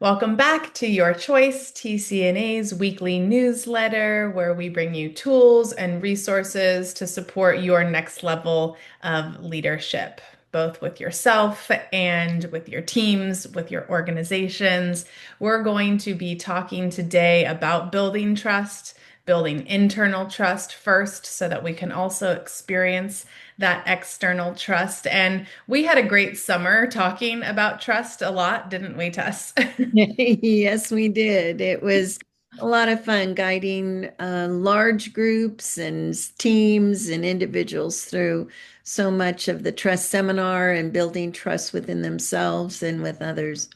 Welcome back to Your Choice, TC&A's weekly newsletter, where we bring you tools and resources to support your next level of leadership, both with yourself and with your teams, with your organizations. We're going to be talking today about building trust, building internal trust first, so that we can also experience that external trust. And we had a great summer talking about trust a lot, didn't we, Tess? Yes, we did. It was a lot of fun guiding large groups and teams and individuals through so much of the trust seminar and building trust within themselves and with others.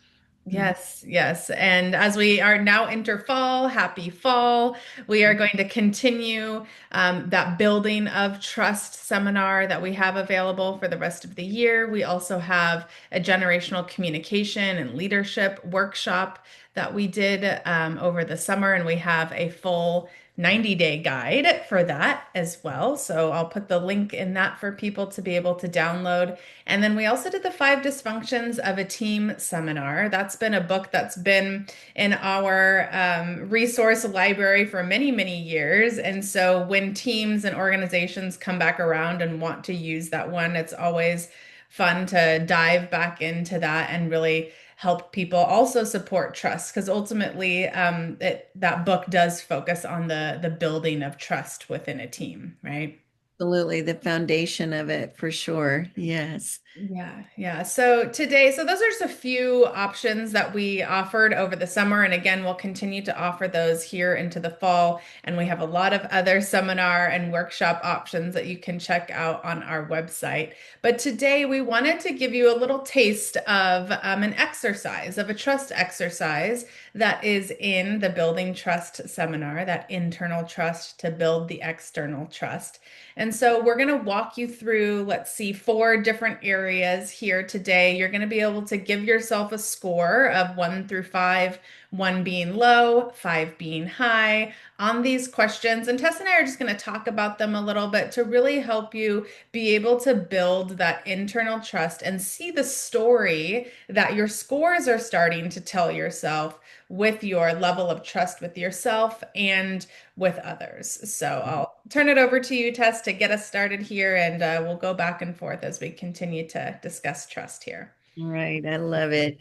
Yes, yes. And as we are now enter fall, happy fall, we are going to continue that building of trust seminar that we have available for the rest of the year. We also have a generational communication and leadership workshop that we did over the summer, and we have a full 90-day guide for that as well. So I'll put the link in that for people to be able to download. And then we also did the five dysfunctions of a team seminar. That's been a book that's been in our resource library for many, many years. And so when teams and organizations come back around and want to use that one, it's always fun to dive back into that and really help people also support trust because ultimately that book does focus on the building of trust within a team, right? Absolutely, the foundation of it for sure. Yes. Yeah, yeah. So those are just a few options that we offered over the summer. And again, we'll continue to offer those here into the fall. And we have a lot of other seminar and workshop options that you can check out on our website. But today we wanted to give you a little taste of an exercise, of a trust exercise that is in the Building Trust seminar, that internal trust to build the external trust. And so we're going to walk you through, let's see, four different areas here today. You're going to be able to give yourself a score of 1 through 5, one being low, five being high on these questions. And Tess and I are just going to talk about them a little bit to really help you be able to build that internal trust and see the story that your scores are starting to tell yourself with your level of trust with yourself and with others. So I'll turn it over to you, Tess, to get us started here, and we'll go back and forth as we continue to discuss trust here. All right, I love it.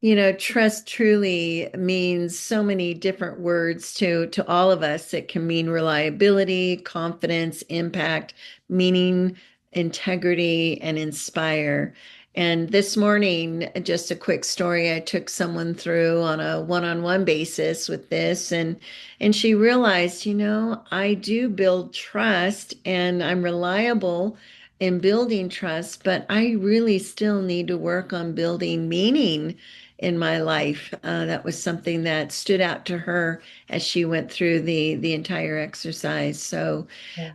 You know, trust truly means so many different words to all of us. It can mean reliability, confidence, impact, meaning, integrity, and inspire. And this morning, just a quick story, I took someone through on a one-on-one basis with this, and she realized, I do build trust and I'm reliable in building trust, but I really still need to work on building meaning in my life. That was something that stood out to her as she went through the entire exercise. So Yeah.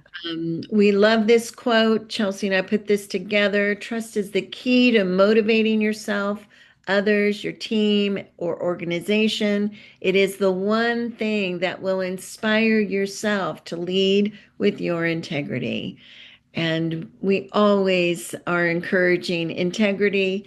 we love this quote. Chelsea and I put this together. Trust is the key to motivating yourself, others, your team, or organization. It is the one thing that will inspire yourself to lead with your integrity. And we always are encouraging integrity,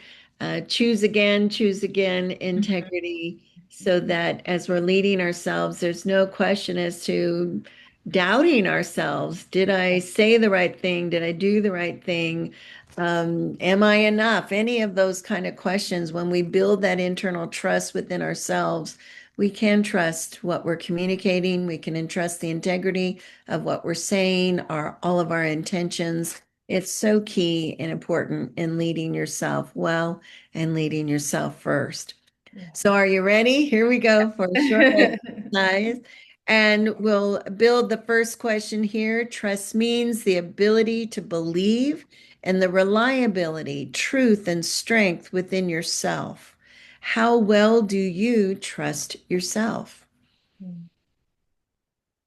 choose again, Mhm. integrity, so that as we're leading ourselves, there's no question as to doubting ourselves. Did I say the right thing? Did I do the right thing? Am I enough? Any of those kind of questions, when we build that internal trust within ourselves, we can trust what we're communicating. We can entrust the integrity of what we're saying, all of our intentions. It's so key and important in leading yourself well and leading yourself first. So are you ready? Here we go for a short exercise. And we'll build the first question here. Trust means the ability to believe and the reliability, truth, and strength within yourself. How well do you trust yourself? Yeah.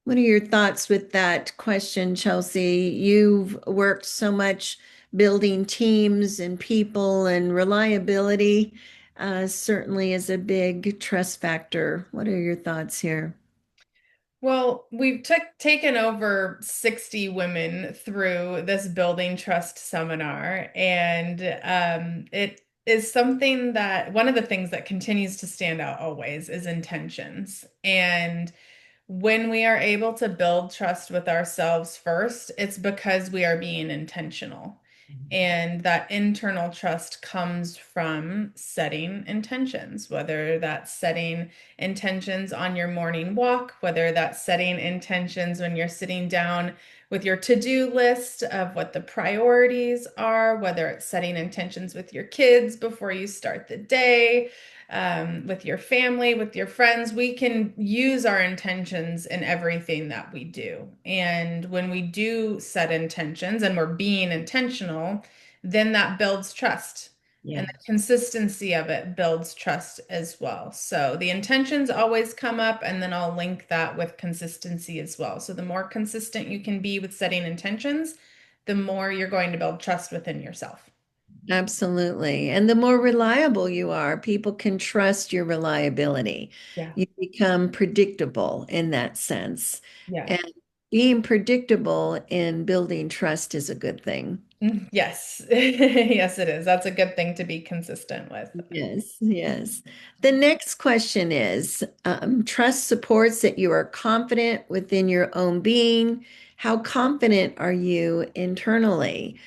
What are your thoughts with that question, Chelsea? You've worked so much building teams and people, and reliability certainly is a big trust factor. What are your thoughts here? Well, we've taken over 60 women through this building trust seminar, and is something that one of the things that continues to stand out always is intentions. And when we are able to build trust with ourselves first, it's because we are being intentional. And that internal trust comes from setting intentions, whether that's setting intentions on your morning walk, whether that's setting intentions when you're sitting down with your to-do list of what the priorities are, whether it's setting intentions with your kids before you start the day, with your family, with your friends. We can use our intentions in everything that we do. And when we do set intentions and we're being intentional, then that builds trust. And Yeah. the consistency of it builds trust as well. So the intentions always come up, and then I'll link that with consistency as well. So the more consistent you can be with setting intentions, the more you're going to build trust within yourself. Absolutely. And the more reliable you are, people can trust your reliability. Yeah. You become predictable in that sense. Yeah. And being predictable in building trust is a good thing. Yes. Yes, it is. That's a good thing to be consistent with. Yes, yes. The next question is, trust supports that you are confident within your own being. How confident are you internally?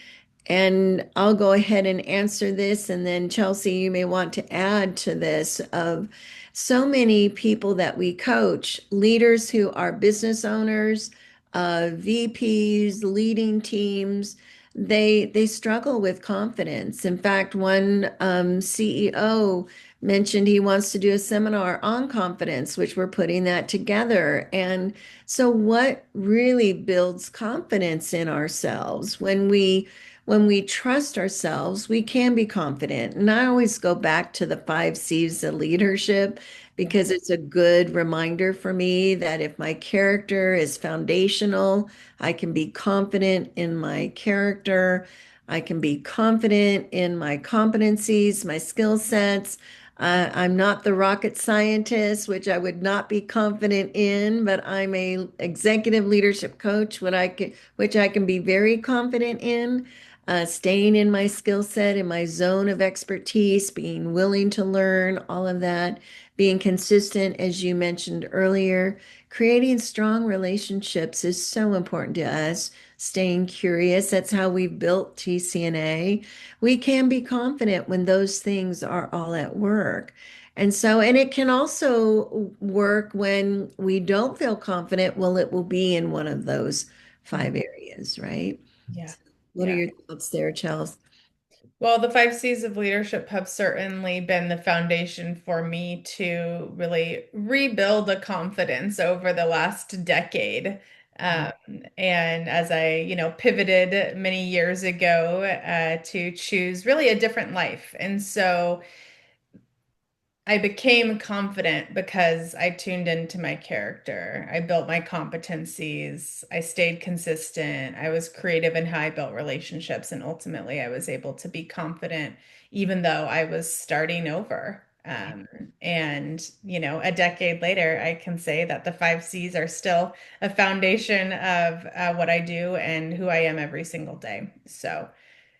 And I'll go ahead and answer this, and then Chelsea, you may want to add to this of so many people that we coach, leaders who are business owners, VPs, leading teams, they struggle with confidence. In fact, one CEO mentioned he wants to do a seminar on confidence, which we're putting that together. And so what really builds confidence in ourselves when we trust ourselves, we can be confident. And I always go back to the 5 C's of leadership Yeah. because it's a good reminder for me that if my character is foundational, I can be confident in my character. I can be confident in my competencies, my skill sets. I'm not the rocket scientist, which I would not be confident in, but I'm a executive leadership coach, which I can be very confident in, staying in my skill set, in my zone of expertise, being willing to learn, all of that, being consistent, as you mentioned earlier. Creating strong relationships is so important to us. Staying curious, that's how we built TC&A. We can be confident when those things are all at work. And it can also work when we don't feel confident. Well, it will be in one of those Mm. 5 areas, right? Yeah. What are Yeah. your thoughts there, Chels? Well, the 5 C's of leadership have certainly been the foundation for me to really rebuild a confidence over the last decade. Um, and as I, pivoted many years ago, to choose really a different life. And so I became confident because I tuned into my character. I built my competencies. I stayed consistent. I was creative in how I built relationships. And ultimately, I was able to be confident even though I was starting over. And, a decade later, I can say that the 5 C's are still a foundation of what I do and who I am every single day. So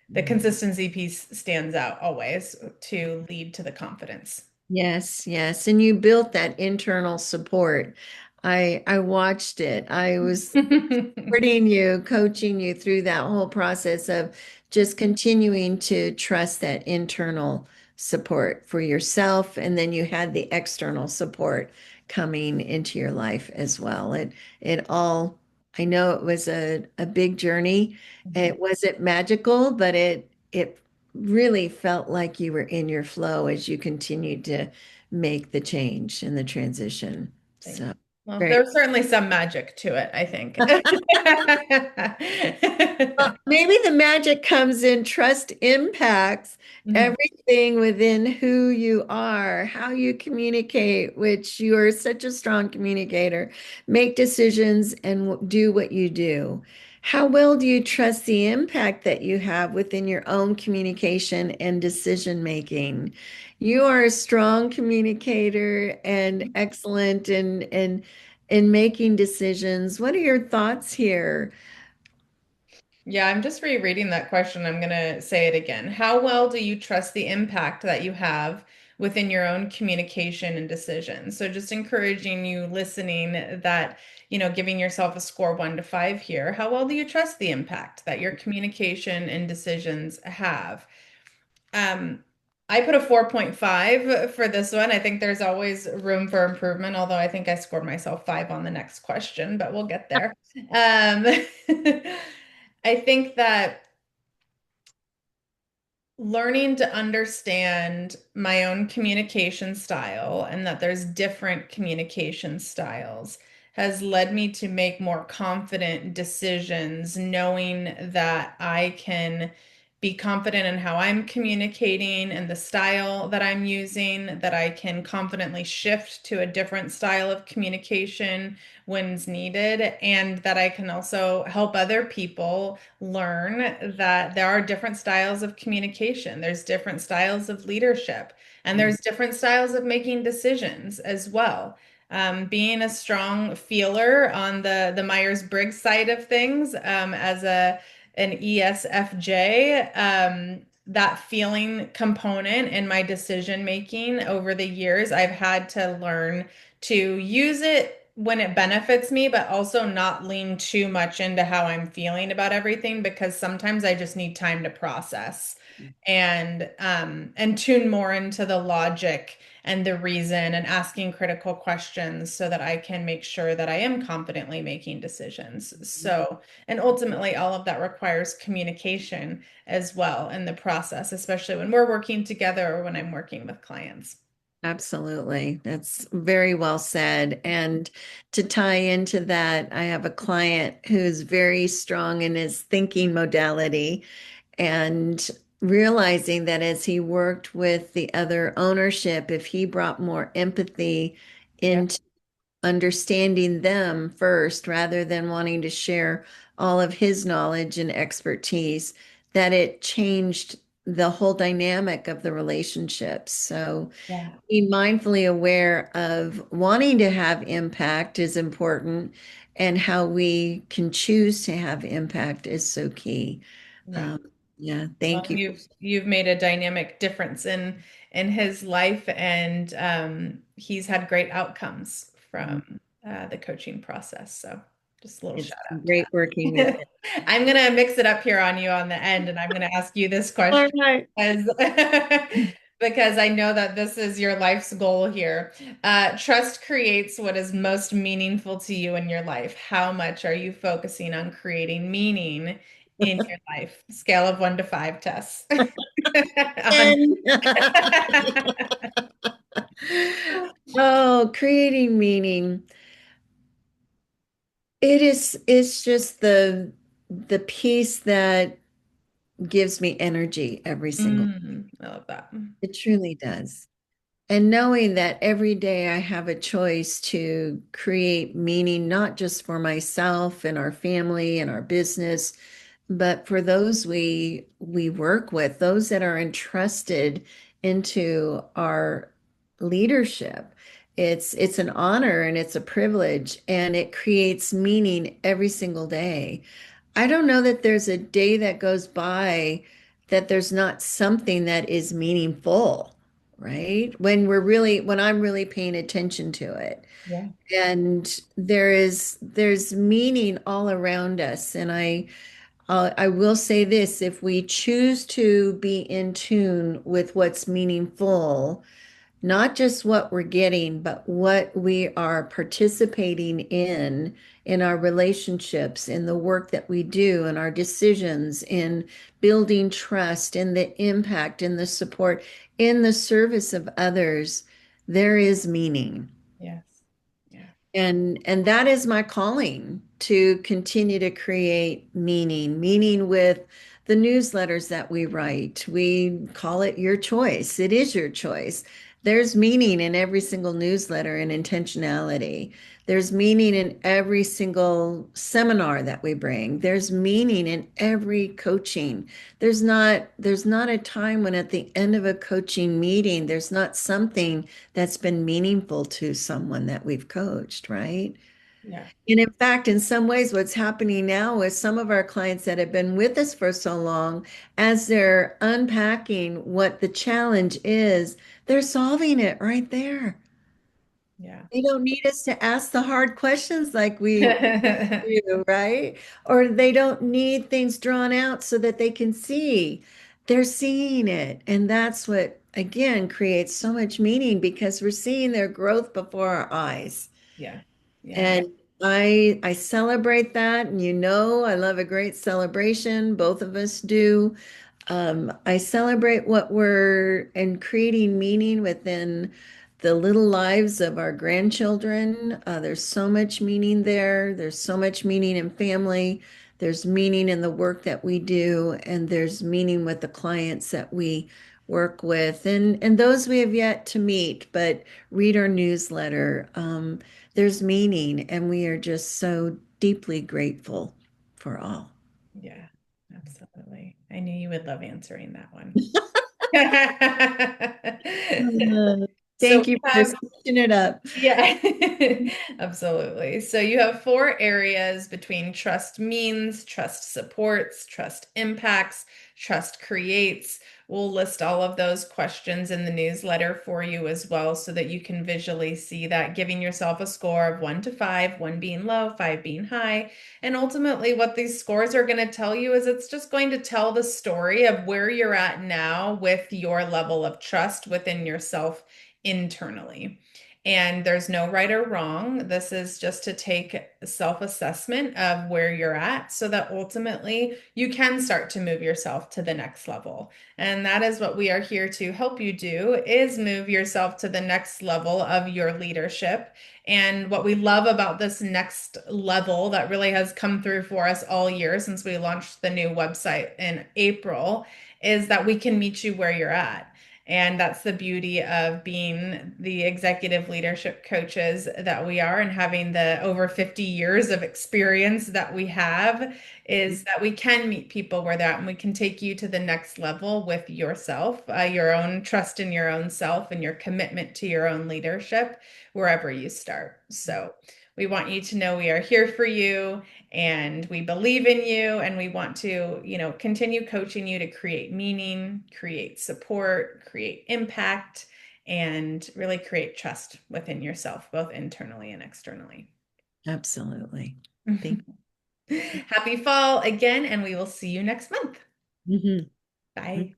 the consistency piece stands out always to lead to the confidence. Yes, yes. And you built that internal support. I watched it. I was supporting you, coaching you through that whole process of just continuing to trust that internal support for yourself. And then you had the external support coming into your life as well. It all, I know it was a big journey. Mhm. It wasn't magical, but it really felt like you were in your flow as you continued to make the change and the transition. Thank So you. Well, great. there's certainly some magic to it, I think. Maybe the magic comes in trust impacts Mhm. everything within who you are, how you communicate, which you are such a strong communicator, make decisions and do what you do. How well do you trust the impact that you have within your own communication and decision making? You are a strong communicator and excellent in making decisions. What are your thoughts here? Yeah, I'm just rereading that question. I'm going to say it again. How well do you trust the impact that you have within your own communication and decisions? So just encouraging you listening that, giving yourself a score 1 to 5 here. How well do you trust the impact that your communication and decisions have? Um, I put a 4.5 for this one. I think there's always room for improvement, although I think I scored myself 5 on the next question, but we'll get there. I think that learning to understand my own communication style and that there's different communication styles has led me to make more confident decisions, knowing that I can be confident in how I'm communicating and the style that I'm using, that I can confidently shift to a different style of communication when's needed, and that I can also help other people learn that there are different styles of communication. There's different styles of leadership, and there's different styles of making decisions as well. Being a strong feeler on the Myers-Briggs side of things, as an ESFJ, that feeling component in my decision making over the years, I've had to learn to use it when it benefits me, but also not lean too much into how I'm feeling about everything because sometimes I just need time to process and tune more into the logic and the reason and asking critical questions so that I can make sure that I am confidently making decisions. So, and ultimately, all of that requires communication as well in the process, especially when we're working together or when I'm working with clients. Absolutely. That's very well said. And to tie into that, I have a client who's very strong in his thinking modality and realizing that as he worked with the other ownership, if he brought more empathy Yeah. into understanding them first rather than wanting to share all of his knowledge and expertise, that it changed the whole dynamic of the relationships. So, Yeah. being mindfully aware of wanting to have impact is important, and how we can choose to have impact is so key. Yeah. Um, yeah, Well, thank you. you've made a dynamic difference in his life, and he's had great outcomes from the coaching process. So just a little It's shout out to great working with that. I'm gonna mix it up here on you on the end, and I'm gonna ask you this All question right. as because I know that this is your life's goal here. Trust creates what is most meaningful to you in your life. How much are you focusing on creating meaning in your life? Scale of 1 to 5, Tess. And oh, creating meaning. It's just the piece that gives me energy every single. I love that. It truly does. And knowing that every day I have a choice to create meaning, not just for myself and our family and our business, but for those we work with, those that are entrusted into our leadership. It's an honor and it's a privilege, and it creates meaning every single day. I don't know that there's a day that goes by that there's not something that is meaningful, right? When I'm really paying attention to it. Yeah. And there's meaning all around us. And I will say this, if we choose to be in tune with what's meaningful, not just what we're getting, but what we are participating in our relationships, in the work that we do, in our decisions, in building trust, in the impact, in the support, in the service of others, there is meaning. Yes. Yeah. And that is my calling, to continue to create meaning with the newsletters that we write. We call it your choice. It is your choice. There's meaning in every single newsletter and intentionality. There's meaning in every single seminar that we bring. There's meaning in every coaching. There's not a time when at the end of a coaching meeting there's not something that's been meaningful to someone that we've coached, right? Yeah. And in fact, in some ways, what's happening now is some of our clients that have been with us for so long, as they're unpacking what the challenge is, they're solving it right there. Yeah. They don't need us to ask the hard questions like we do, right? Or they don't need things drawn out so that they can see. They're seeing it. And that's what, again, creates so much meaning because we're seeing their growth before our eyes. Yeah. Yeah. And I celebrate that. And I love a great celebration. Both of us do. I celebrate what we're and creating meaning within the little lives of our grandchildren. There's so much meaning there. There's so much meaning in family. There's meaning in the work that we do, and there's meaning with the clients that we work with, and those we have yet to meet, but read our newsletter. There's meaning, and we are just so deeply grateful for all. Yeah. Absolutely. I knew you would love answering that one. Uh, So Thank we you for have switching it up. Yeah, absolutely. So you have four areas between trust means, trust supports, trust impacts, trust creates. We'll list all of those questions in the newsletter for you as well so that you can visually see that, giving yourself a score of 1 to 5, one being low, five being high. And ultimately, what these scores are going to tell you is it's just going to tell the story of where you're at now with your level of trust within yourself internally. And there's no right or wrong. This is just to take self-assessment of where you're at so that ultimately you can start to move yourself to the next level. And that is what we are here to help you do is move yourself to the next level of your leadership. And what we love about this next level that really has come through for us all year since we launched the new website in April is that we can meet you where you're at. And that's the beauty of being the executive leadership coaches that we are and having the over 50 years of experience that we have is that we can meet people where they're at and we can take you to the next level with yourself, your own trust in your own self and your commitment to your own leadership wherever you start. So we want you to know we are here for you and we believe in you and we want to, continue coaching you to create meaning, create support, create impact, and really create trust within yourself, both internally and externally. Absolutely. Thank Happy fall again, and we will see you next month. you. Bye.